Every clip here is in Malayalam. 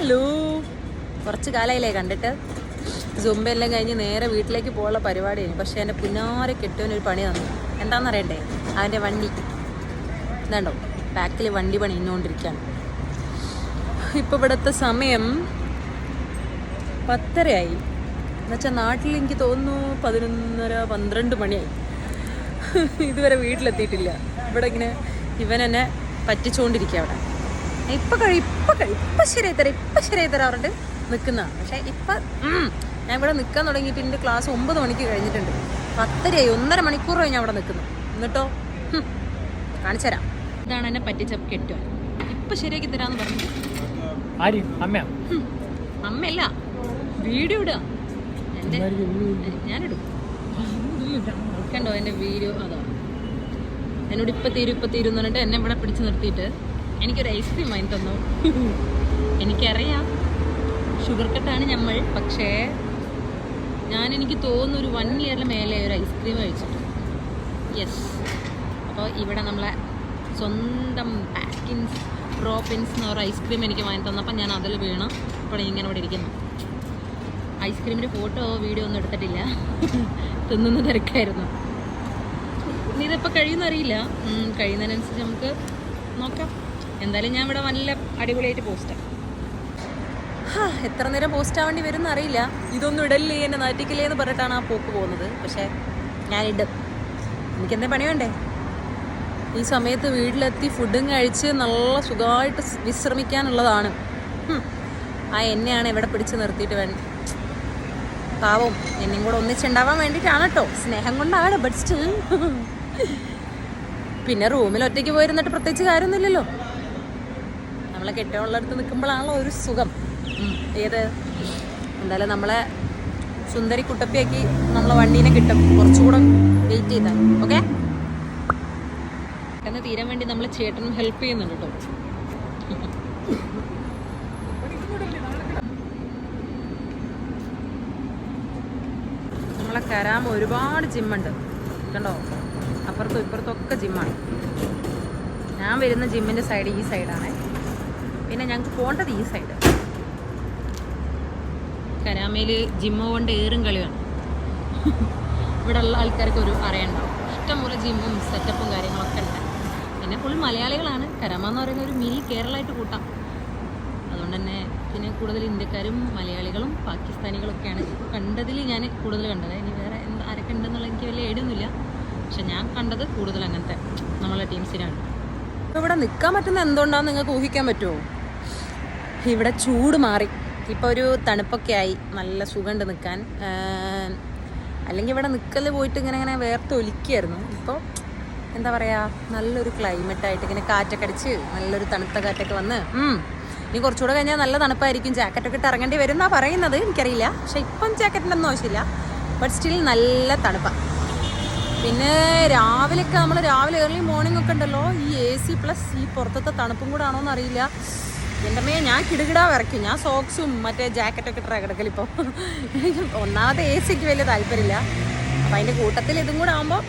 ഹലോ, കുറച്ച് കാലമായില്ലേ കണ്ടിട്ട്. സുംബ എല്ലാം കഴിഞ്ഞ് നേരെ വീട്ടിലേക്ക് പോകാനുള്ള പരിപാടിയാണ്. പക്ഷേ എൻ്റെ പുന്നാരെ കെട്ടിയവനൊരു പണി തന്നു. എന്താണെന്നറിയണ്ടേ? അവൻ്റെ വണ്ടി ഇതാണ്ടോ, ബാക്കിൽ വണ്ടി പണി ഇന്നുകൊണ്ടിരിക്കുകയാണ്. ഇപ്പോൾ ഇവിടുത്തെ സമയം 10:30 എന്നുവെച്ചാൽ നാട്ടിൽ എനിക്ക് തോന്നുന്നു 11:30-12 മണിയായി. ഇതുവരെ വീട്ടിലെത്തിയിട്ടില്ല. ഇവിടെ ഇങ്ങനെ ഇവൻ എന്നെ പറ്റിച്ചുകൊണ്ടിരിക്കുക. അവിടെ ഇപ്പം ശരിയായി തരാറുണ്ട് നിൽക്കുന്നതാണ്. പക്ഷേ ഇപ്പം ഞാൻ ഇവിടെ നിൽക്കാൻ തുടങ്ങിയിട്ട് എൻ്റെ ക്ലാസ് 9 മണിക്ക് കഴിഞ്ഞിട്ടുണ്ട്. 10:30 1.5 മണിക്കൂർ കഴിഞ്ഞ് അവിടെ നിൽക്കുന്നു. എന്നിട്ടോ കാണിച്ചു തരാം. ഇതാണ് എന്നെ പറ്റിച്ച കെട്ടുക. ഇപ്പം ശരിയാക്കി തരാമെന്ന് പറഞ്ഞു. അമ്മയല്ല, വീഡിയോ ഇടുക. ഞാനിടും. കണ്ടോ എൻ്റെ വീഡിയോ? അതാ എന്നോട് ഇപ്പം തീരും എന്ന് പറഞ്ഞിട്ട് എന്നെ ഇവിടെ പിടിച്ച് നിർത്തിയിട്ട് എനിക്കൊരു ഐസ്ക്രീം വാങ്ങി തന്നു. എനിക്കറിയാം ഷുഗർ കട്ടാണ് നമ്മൾ, പക്ഷേ എനിക്ക് തോന്നുന്നു ഒരു 1 ഇയറിന് മേലെ ഒരു ഐസ്ക്രീം കഴിച്ചിട്ട്. യെസ്. അപ്പോൾ ഇവിടെ നമ്മളെ സ്വന്തം പാക്കിൻസ് ഡ്രോപ്പിൻസ് എന്ന് പറയുന്ന ഐസ്ക്രീം എനിക്ക് വാങ്ങി തന്നപ്പോൾ ഞാൻ അതിൽ വീണ് ഇപ്പോൾ ഇങ്ങനെ ഇവിടെ ഇരിക്കുന്നു. ഐസ്ക്രീമിൻ്റെ ഫോട്ടോ വീഡിയോ ഒന്നും എടുത്തിട്ടില്ല, തിന്നുന്ന തിരക്കായിരുന്നു. ഇനി ഇതിപ്പോൾ കഴിയുമെന്നറിയില്ല. കഴിയുന്നതിനനുസരിച്ച് നമുക്ക് നോക്കാം. എന്തായാലും ഞാൻ ഇവിടെ നല്ല അടിപൊളിയായിട്ട് പോസ്റ്റാണ്. എത്ര നേരം പോസ്റ്റ് ആവേണ്ടി വരും എന്നറിയില്ല. ഇതൊന്നും ഇടല്ലേ, എന്നെ നാറ്റിക്കില്ലേ എന്ന് പറഞ്ഞിട്ടാണ് ആ പോക്ക് പോകുന്നത്. പക്ഷേ ഞാനിടും. എനിക്കെന്തേ പണി വേണ്ടേ? ഈ സമയത്ത് വീട്ടിലെത്തി ഫുഡും കഴിച്ച് നല്ല സുഖമായിട്ട് വിശ്രമിക്കാനുള്ളതാണ്. എന്നെയാണ് ഇവിടെ പിടിച്ച് നിർത്തിയിട്ട് പാവം എന്നെയും കൂടെ ഒന്നിച്ചുണ്ടാവാൻ വേണ്ടിയിട്ടാണ് കേട്ടോ. സ്നേഹം കൊണ്ടാണ്. ബട്ട് സ്റ്റിൽ പിന്നെ റൂമിൽ ഒറ്റയ്ക്ക് പോയിരുന്നിട്ട് പ്രത്യേകിച്ച് കാര്യമൊന്നുമില്ലല്ലോ. നമ്മളെ കെട്ടിയുള്ളടുത്ത് നിൽക്കുമ്പോഴാണല്ലോ ഒരു സുഖം. ഏത് എന്തായാലും നമ്മളെ സുന്ദരി കുട്ടപ്പിയാക്കി നമ്മളെ വണ്ടീനെ കിട്ടും. കുറച്ചുകൂടെ വെയിറ്റ് ചെയ്താൽ ഓക്കെ. എന്ന് തീരാൻ വേണ്ടി നമ്മളെ ചേട്ടനും ഹെൽപ്പ് ചെയ്യുന്നുണ്ട് കേട്ടോ. നമ്മളെ കരാമ ഒരുപാട് ജിമ്മുണ്ട് കണ്ടോ. അപ്പുറത്തും ഇപ്പുറത്തും ഒക്കെ ജിമ്മാണ്. ഞാൻ വരുന്ന ജിമ്മിൻ്റെ സൈഡ് ഈ സൈഡാണ്. പിന്നെ ഞങ്ങൾക്ക് പോകേണ്ടത് ഈ സൈഡ്. കരാമയിൽ ജിമ്മ് കൊണ്ട് ഏറും കളിയാണ്. ഇവിടെ ഉള്ള ആൾക്കാർക്ക് ഒരു അറിയണ്ടാവും. ഇഷ്ടംപോലെ ജിമ്മും സെറ്റപ്പും കാര്യങ്ങളൊക്കെ ഉണ്ട്. പിന്നെ ഫുൾ മലയാളികളാണ്. കരാമ എന്ന് പറയുന്ന ഒരു മിനി കേരളമായിട്ട് കൂട്ടാം. അതുകൊണ്ട് തന്നെ പിന്നെ കൂടുതൽ ഇന്ത്യക്കാരും മലയാളികളും പാകിസ്ഥാനികളൊക്കെയാണ് കണ്ടതിൽ ഞാൻ കൂടുതൽ കണ്ടത്. ഇനി വേറെ ആരൊക്കെ ഉണ്ടെന്നുള്ള എനിക്ക് വലിയ ഐഡിയൊന്നുമില്ല. പക്ഷെ ഞാൻ കണ്ടത് കൂടുതൽ അങ്ങനത്തെ നമ്മളെ ടീംസിനാണ്. ഇപ്പോൾ ഇവിടെ നിൽക്കാൻ പറ്റുന്ന എന്തുകൊണ്ടാണെന്ന് നിങ്ങൾക്ക് ഊഹിക്കാൻ പറ്റുമോ? ഇവിടെ ചൂട് മാറി, ഇപ്പോൾ ഒരു തണുപ്പൊക്കെ ആയി. നല്ല സുഖമുണ്ട് നിൽക്കാൻ. അല്ലെങ്കിൽ ഇവിടെ നിൽക്കൽ പോയിട്ട് ഇങ്ങനെ വേർത്തൊലിക്കുകയായിരുന്നു. ഇപ്പോൾ എന്താ പറയുക, നല്ലൊരു ക്ലൈമറ്റായിട്ട് ഇങ്ങനെ കാറ്റൊക്കെ അടിച്ച് നല്ലൊരു തണുത്ത കാറ്റൊക്കെ വന്ന് ഇനി കുറച്ചുകൂടെ കഴിഞ്ഞാൽ നല്ല തണുപ്പായിരിക്കും. ജാക്കറ്റൊക്കെ ഇട്ട് ഇറങ്ങേണ്ടി വരും എന്നാണ് പറയുന്നത്. എനിക്കറിയില്ല. പക്ഷേ ഇപ്പം ജാക്കറ്റിൻ്റെ ഒന്നും ആവശ്യമില്ല. ബട്ട് സ്റ്റിൽ നല്ല തണുപ്പാണ്. പിന്നെ രാവിലെ ഏർലി മോർണിംഗ് ഒക്കെ ഉണ്ടല്ലോ, ഈ AC പ്ലസ് ഈ പുറത്തത്തെ തണുപ്പും കൂടെ ആണോ എന്നറിയില്ല. എൻ്റെ ഞാൻ കിടുകിടാ വിറയ്ക്കും. ഞാൻ സോക്സും മറ്റേ ജാക്കറ്റൊക്കെ ഇട്ടാ കിടക്കലിപ്പോൾ. ഒന്നാമത്തെ ACക്ക് വലിയ താല്പര്യമില്ല. അപ്പം അതിൻ്റെ കൂട്ടത്തിൽ ഇതും കൂടെ ആകുമ്പോൾ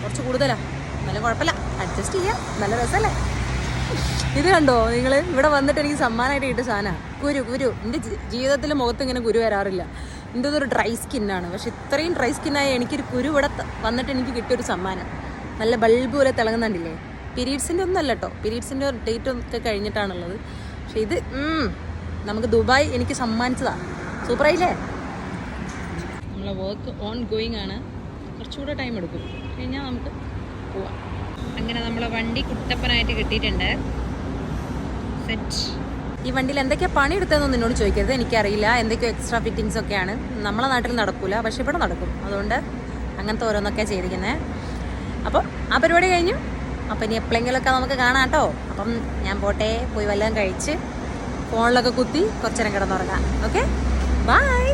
കുറച്ച് കൂടുതലാണ്. എന്നാലും കുഴപ്പമില്ല, അഡ്ജസ്റ്റ് ചെയ്യാം. നല്ല രസമല്ലേ? ഇത് കണ്ടോ നിങ്ങൾ? ഇവിടെ വന്നിട്ട് എനിക്ക് സമ്മാനമായിട്ട് കിട്ടിയ സാധനമാണ് കുരു. എൻ്റെ ജീവിതത്തിൽ മുഖത്ത് ഇങ്ങനെ കുരു വരാറില്ല. എൻ്റെ ഇതൊരു ഡ്രൈ സ്കിന്നാണ്. പക്ഷെ ഇത്രയും ഡ്രൈ സ്കിന്നായി എനിക്കൊരു കുരു ഇവിടെ വന്നിട്ട് എനിക്ക് കിട്ടിയൊരു സമ്മാനം. നല്ല ബൾബ് പോലെ തിളങ്ങുന്നുണ്ടില്ലേ? പീരീഡ്സിൻ്റെ ഒന്നും അല്ല കേട്ടോ. പീരീഡ്സിൻ്റെ ഡേറ്റ് ഒക്കെ കഴിഞ്ഞിട്ടാണുള്ളത്. പക്ഷെ ഇത് നമുക്ക് ദുബായ് എനിക്ക് സമ്മാനിച്ചതാണ്. സൂപ്പറായില്ലേ? നമ്മളെ വർക്ക് ഓൺ ഗോയിങ് ആണ്. കുറച്ചുകൂടെ ടൈം എടുക്കും. കഴിഞ്ഞാൽ നമുക്ക് പോവാം. അങ്ങനെ നമ്മളെ വണ്ടി കുട്ടപ്പനായിട്ട് കിട്ടിയിട്ടുണ്ട്. സെറ്റ്. ഈ വണ്ടിയിൽ എന്തൊക്കെയാണ് പണി എടുത്തതെന്നൊന്നും എന്നോട് ചോദിക്കരുത്. എനിക്കറിയില്ല. എന്തൊക്കെയോ എക്സ്ട്രാ ഫിറ്റിങ്സ് ഒക്കെയാണ്. നമ്മളെ നാട്ടിൽ നടക്കില്ല, പക്ഷെ ഇവിടെ നടക്കും. അതുകൊണ്ട് അങ്ങനത്തെ ഓരോന്നൊക്കെയാണ് ചെയ്തിരിക്കുന്നത്. അപ്പം ആ പരിപാടി കഴിഞ്ഞു. അപ്പം ഇനി എപ്പോഴെങ്കിലുമൊക്കെ നമുക്ക് കാണാം കേട്ടോ. അപ്പം ഞാൻ പോട്ടെ, പോയി വല്ലതും കഴിച്ച് ഫോണിലൊക്കെ കുത്തി കുറച്ച് നേരം കിടന്നുറങ്ങാം. Okay, by.